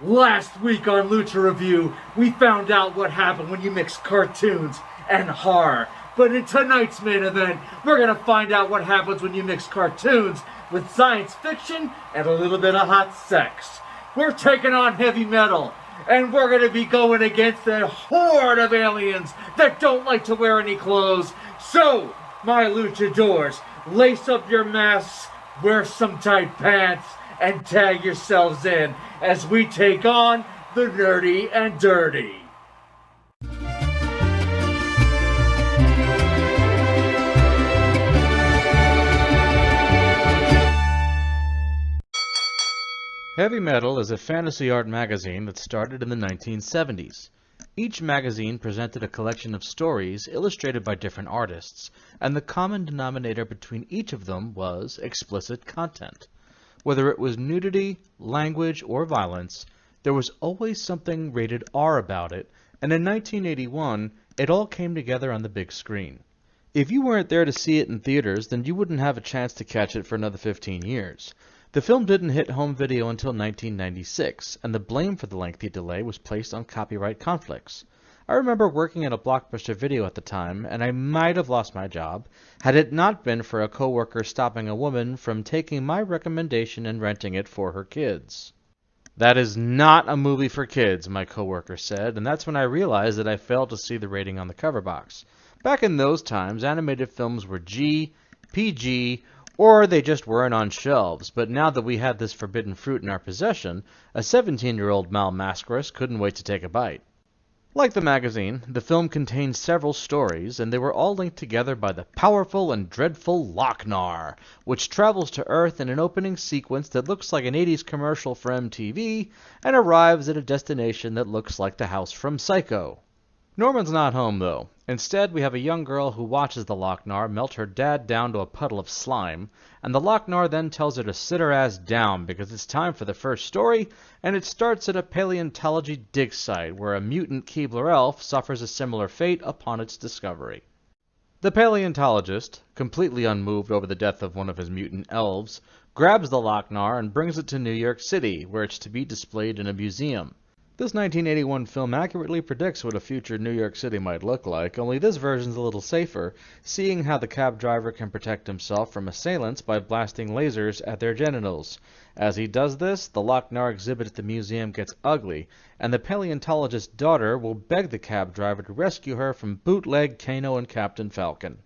Last week on Lucha Review, we found out what happened when you mix cartoons and horror. But in tonight's main event, we're going to find out what happens when you mix cartoons with science fiction and a little bit of hot sex. We're taking on heavy metal, and we're going to be going against a horde of aliens that don't like to wear any clothes. So, my luchadors, lace up your masks, wear some tight pants, and tag yourselves in as we take on the Nerdy and Dirty. Heavy Metal is a fantasy art magazine that started in the 1970s. Each magazine presented a collection of stories illustrated by different artists, and the common denominator between each of them was explicit content. Whether it was nudity, language, or violence, there was always something rated R about it, and in 1981, it all came together on the big screen. If you weren't there to see it in theaters, then you wouldn't have a chance to catch it for another 15 years. The film didn't hit home video until 1996, and the blame for the lengthy delay was placed on copyright conflicts. I remember working at a Blockbuster Video at the time, and I might have lost my job had it not been for a coworker stopping a woman from taking my recommendation and renting it for her kids. "That is not a movie for kids," my coworker said, and that's when I realized that I failed to see the rating on the cover box. Back in those times, animated films were G, PG, or they just weren't on shelves, but now that we had this forbidden fruit in our possession, a 17-year-old Mal Mascaris couldn't wait to take a bite. Like the magazine, the film contained several stories, and they were all linked together by the powerful and dreadful Loc-Nar, which travels to Earth in an opening sequence that looks like an 80s commercial for MTV, and arrives at a destination that looks like the house from Psycho. Norman's not home, though. Instead, we have a young girl who watches the Loc-Nar melt her dad down to a puddle of slime, and the Loc-Nar then tells her to sit her ass down because it's time for the first story, and it starts at a paleontology dig site where a mutant Keebler elf suffers a similar fate upon its discovery. The paleontologist, completely unmoved over the death of one of his mutant elves, grabs the Loc-Nar and brings it to New York City, where it's to be displayed in a museum. This 1981 film accurately predicts what a future New York City might look like, only this version's a little safer, seeing how the cab driver can protect himself from assailants by blasting lasers at their genitals. As he does this, the Loc-Nar exhibit at the museum gets ugly, and the paleontologist's daughter will beg the cab driver to rescue her from bootleg Kano and Captain Falcon.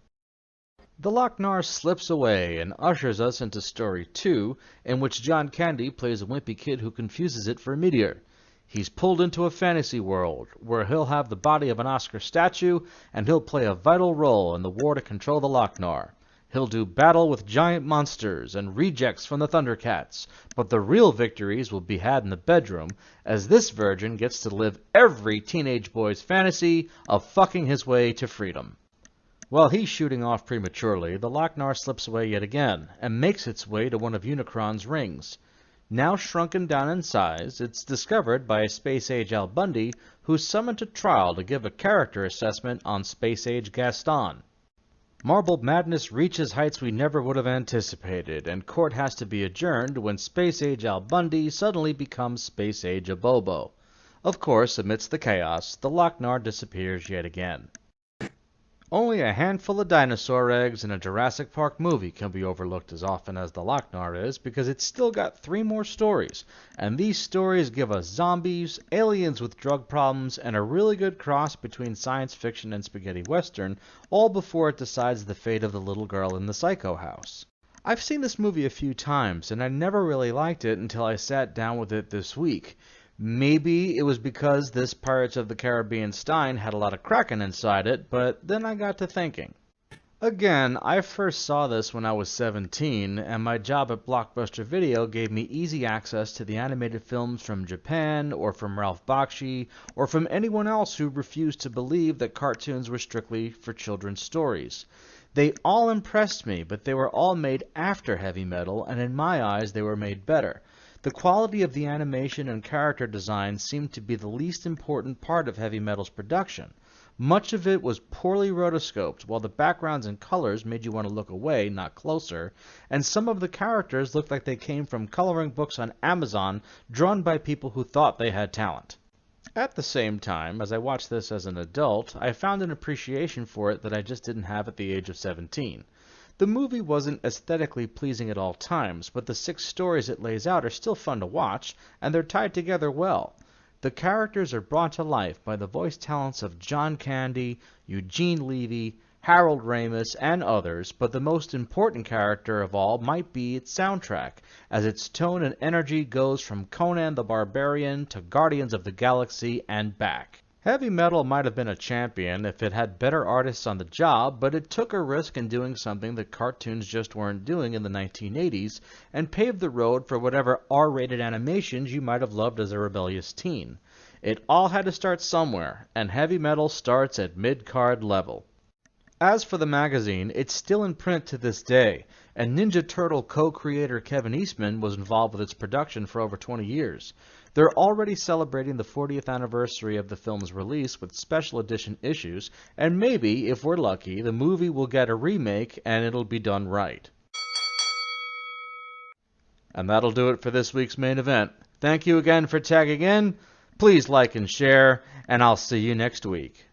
The Loc-Nar slips away and ushers us into Story 2, in which John Candy plays a wimpy kid who confuses it for a meteor. He's pulled into a fantasy world, where he'll have the body of an Oscar statue, and he'll play a vital role in the war to control the Loc-Nar. He'll do battle with giant monsters and rejects from the Thundercats, but the real victories will be had in the bedroom, as this virgin gets to live every teenage boy's fantasy of fucking his way to freedom. While he's shooting off prematurely, the Loc-Nar slips away yet again, and makes its way to one of Unicron's rings. Now shrunken down in size, it's discovered by a space-age Al Bundy, who's summoned to trial to give a character assessment on space-age Gaston. Marble madness reaches heights we never would have anticipated, and court has to be adjourned when space-age Al Bundy suddenly becomes space-age Abobo. Of course, amidst the chaos, the Loc-Nar disappears yet again. Only a handful of dinosaur eggs in a Jurassic Park movie can be overlooked as often as the Loc-Nar is, because it's still got 3 more stories, and these stories give us zombies, aliens with drug problems, and a really good cross between science fiction and spaghetti western, all before it decides the fate of the little girl in the Psycho house. I've seen this movie a few times, and I never really liked it until I sat down with it this week. Maybe it was because this Pirates of the Caribbean Stein had a lot of Kraken inside it, but then I got to thinking. Again, I first saw this when I was 17, and my job at Blockbuster Video gave me easy access to the animated films from Japan, or from Ralph Bakshi, or from anyone else who refused to believe that cartoons were strictly for children's stories. They all impressed me, but they were all made after Heavy Metal, and in my eyes they were made better. The quality of the animation and character design seemed to be the least important part of Heavy Metal's production. Much of it was poorly rotoscoped, while the backgrounds and colors made you want to look away, not closer, and some of the characters looked like they came from coloring books on Amazon drawn by people who thought they had talent. At the same time, as I watched this as an adult, I found an appreciation for it that I just didn't have at the age of 17. The movie wasn't aesthetically pleasing at all times, but the 6 stories it lays out are still fun to watch, and they're tied together well. The characters are brought to life by the voice talents of John Candy, Eugene Levy, Harold Ramis, and others, but the most important character of all might be its soundtrack, as its tone and energy goes from Conan the Barbarian to Guardians of the Galaxy and back. Heavy metal might have been a champion if it had better artists on the job, but it took a risk in doing something that cartoons just weren't doing in the 1980s, and paved the road for whatever R-rated animations you might have loved as a rebellious teen. It all had to start somewhere, and heavy metal starts at mid-card level. As for the magazine, it's still in print to this day, and Ninja Turtle co-creator Kevin Eastman was involved with its production for over 20 years. They're already celebrating the 40th anniversary of the film's release with special edition issues, and maybe, if we're lucky, the movie will get a remake and it'll be done right. And that'll do it for this week's main event. Thank you again for tagging in. Please like and share, and I'll see you next week.